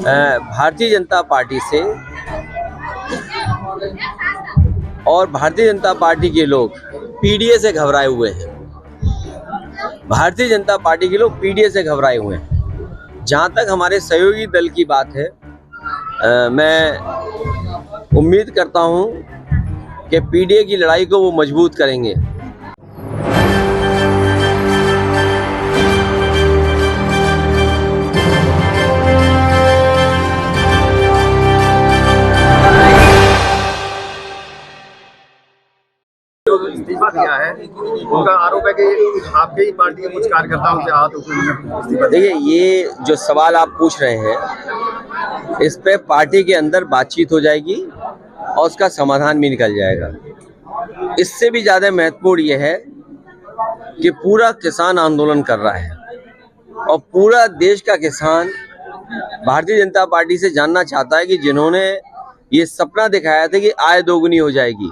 Bharatiya Janata party से और Bharatiya Janata party के लोग पीडीए से घबराए हुए हैं। भारतीय जनता पार्टी के लोग पीडीए से घबराए हुए हैं। जहाँ तक हमारे सहयोगी दल की बात है, मैं उम्मीद करता हूँ कि पीडीए की लड़ाई को वो मजबूत करेंगे। इस्तीफा दिया है, उनका आरोप है कि आपके ही पार्टी के कुछ कार्यकर्ताओं से हाथ उठा। देखिए, ये जो सवाल आप पूछ रहे हैं, इस पे पार्टी के अंदर बातचीत हो जाएगी और उसका समाधान भी निकल जाएगा। इससे भी ज़्यादा महत्वपूर्ण ये है कि पूरा किसान आंदोलन कर रहा है और पूरा देश का किसान भारतीय जनता पार्टी से जानना चाहता है कि जिन्होंने ये सपना दिखाया था कि आय दोगुनी हो जाएगी,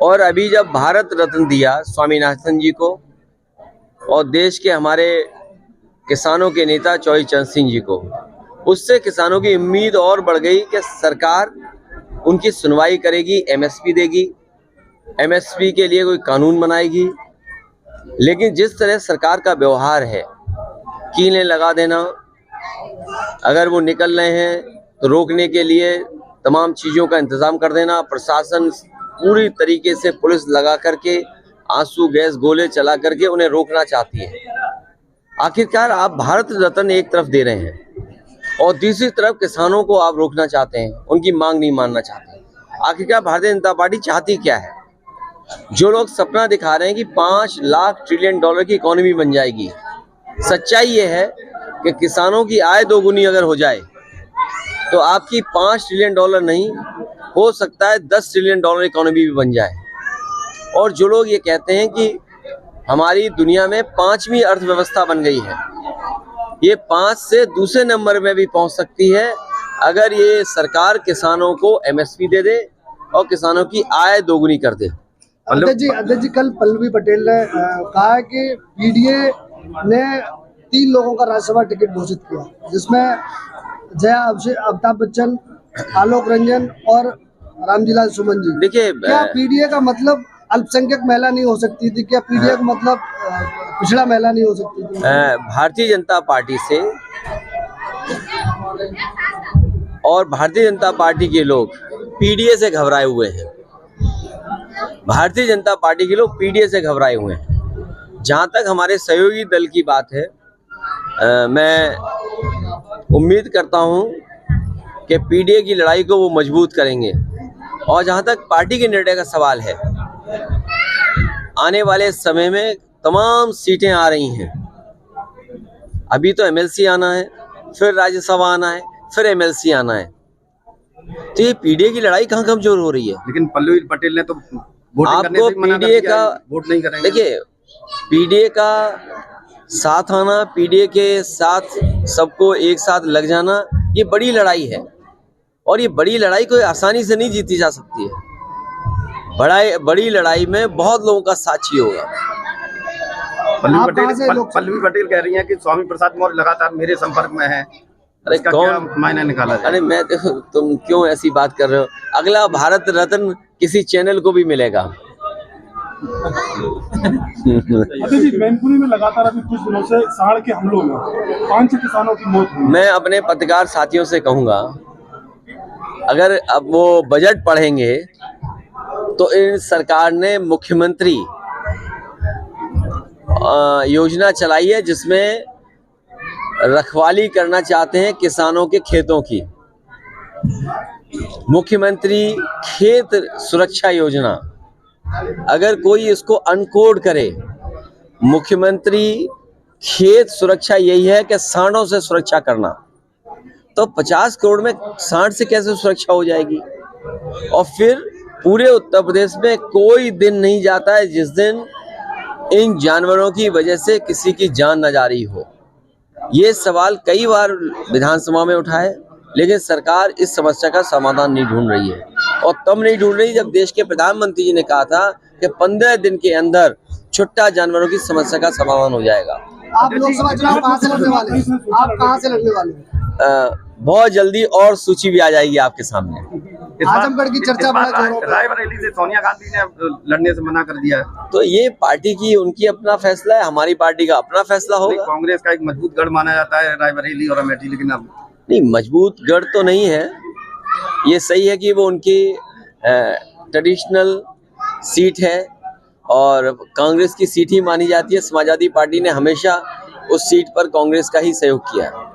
और अभी जब भारत रत्न दिया स्वामीनाथन जी को और देश के हमारे किसानों के नेता चौधरी चरण सिंह जी को, उससे किसानों की उम्मीद और बढ़ गई कि सरकार उनकी सुनवाई करेगी, एमएसपी देगी, एमएसपी के लिए कोई कानून बनाएगी। लेकिन जिस तरह सरकार का व्यवहार है, कीलें लगा देना, अगर वो निकल रहे हैं तो रोकने के लिए तमाम चीज़ों का इंतज़ाम कर देना, प्रशासन पूरी तरीके से पुलिस लगा करके आंसू गैस गोले चला करके उन्हें रोकना चाहती है। आखिरकार आप भारत रत्न एक तरफ दे रहे हैं और दूसरी तरफ किसानों को आप रोकना चाहते हैं, उनकी मांग नहीं मानना चाहते। आखिरकार भारतीय जनता पार्टी चाहती क्या है? जो लोग सपना दिखा रहे हैं कि 5 लाख ट्रिलियन डॉलर की इकोनॉमी बन जाएगी, सच्चाई ये है कि किसानों की आय दोगुनी अगर हो जाए तो आपकी 5 ट्रिलियन डॉलर नहीं, हो सकता है 10 ट्रिलियन डॉलर इकोनॉमी भी बन जाए। और जो लोग ये कहते हैं कि हमारी दुनिया में 5वीं अर्थव्यवस्था बन गई है, ये 5 से दूसरे नंबर में भी पहुंच सकती है अगर ये सरकार किसानों को एमएसपी दे दे और किसानों की आय दोगुनी कर दे। अध्यक्ष जी, कल पल्लवी पटेल ने कहा कि पीडीए ने 3 लोगों का राज्यसभा टिकट घोषित किया, जिसमें जया अमिताभ बच्चन, आलोक रंजन और रामजीलाल सुमन जी। देखिए, क्या पीडीए का मतलब अल्पसंख्यक महिला नहीं हो सकती थी? क्या पीडीए का मतलब पिछड़ा महिला नहीं हो सकती थी? भारतीय जनता पार्टी से और भारतीय जनता पार्टी के लोग पीडीए से घबराए हुए हैं। भारतीय जनता पार्टी के लोग पीडीए से घबराए हुए हैं। जहाँ तक हमारे सहयोगी दल की बात है, मैं उम्मीद करता हूँ कि पीडीए की लड़ाई को वो मजबूत करेंगे। और जहाँ तक पार्टी के निर्णय का सवाल है, आने वाले समय में तमाम सीटें आ रही हैं। अभी तो एमएलसी आना है, फिर राज्यसभा आना है, फिर एमएलसी आना है। तो ये पीडीए की लड़ाई कहाँ कमजोर हो रही है? लेकिन पल्लवी पटेल ने तो आपको पीडीए का वोट नहीं करेंगे। देखिए, पीडीए का साथ आना, पीडीए के साथ सबको एक साथ लग जाना, ये बड़ी लड़ाई है और ये बड़ी लड़ाई कोई आसानी से नहीं जीती जा सकती है। बड़ी लड़ाई में बहुत लोगों का साथ चाहिए होगा। पल्लवी पटेल कह रही हैं कि स्वामी प्रसाद मौर्य लगातार मेरे संपर्क में है। अरे कौन मायने निकाला जाए? अरे मैं तुम क्यों ऐसी बात कर रहे हो? अगला भारत रत्न किसी चैनल को भी मिलेगा। जी, मैनपुरी में लगातार अभी कुछ दिनों से सांड के हमलों में 5 किसानों की मौत हुई। मैं अपने पत्रकार साथियों से कहूंगा, अगर अब वो बजट पढ़ेंगे तो इन सरकार ने मुख्यमंत्री योजना चलाई है जिसमें रखवाली करना चाहते हैं किसानों के खेतों की। मुख्यमंत्री खेत सुरक्षा योजना, अगर कोई इसको अनकोड करे, मुख्यमंत्री खेत सुरक्षा यही है कि सांडों से सुरक्षा करना, तो 50 करोड़ में सांड से कैसे सुरक्षा हो जाएगी? और फिर पूरे उत्तर प्रदेश में कोई दिन नहीं जाता है जिस दिन इन जानवरों की वजह से किसी की जान न जा रही हो। ये सवाल कई बार विधानसभा में उठाए, लेकिन सरकार इस समस्या का समाधान नहीं ढूंढ रही है। और तब नहीं ढूंढ रही जब देश के प्रधानमंत्री जी ने कहा था कि 15 दिन के अंदर छुट्टा जानवरों की समस्या का समाधान हो जाएगा। आप लोकसभा चुनाव कहाँ से लड़ने वाले हैं? आप कहाँ से लड़ने वाले हैं? बहुत जल्दी और सूची भी आ जाएगी आपके सामने। इस बार- आजमगढ़ की चर्चा इस बार बड़ा जोरों पे। रायबरेली से सोनिया गांधी ने लड़ने से मना कर दिया है। तो ये पार्टी की उनकी अपना फैसला है, हमारी पार्टी का अपना फैसला नहीं, होगा। कांग्रेस का एक मजबूत गढ़ माना जाता है रायबरेली और अमेठी, लेकिन अब नहीं, मजबूत गढ़ तो नहीं है। ये सही है कि वो उनकी ट्रेडिशनल सीट है और कांग्रेस की सीट ही मानी जाती है। समाजवादी पार्टी ने हमेशा उस सीट पर कांग्रेस का ही सहयोग किया है।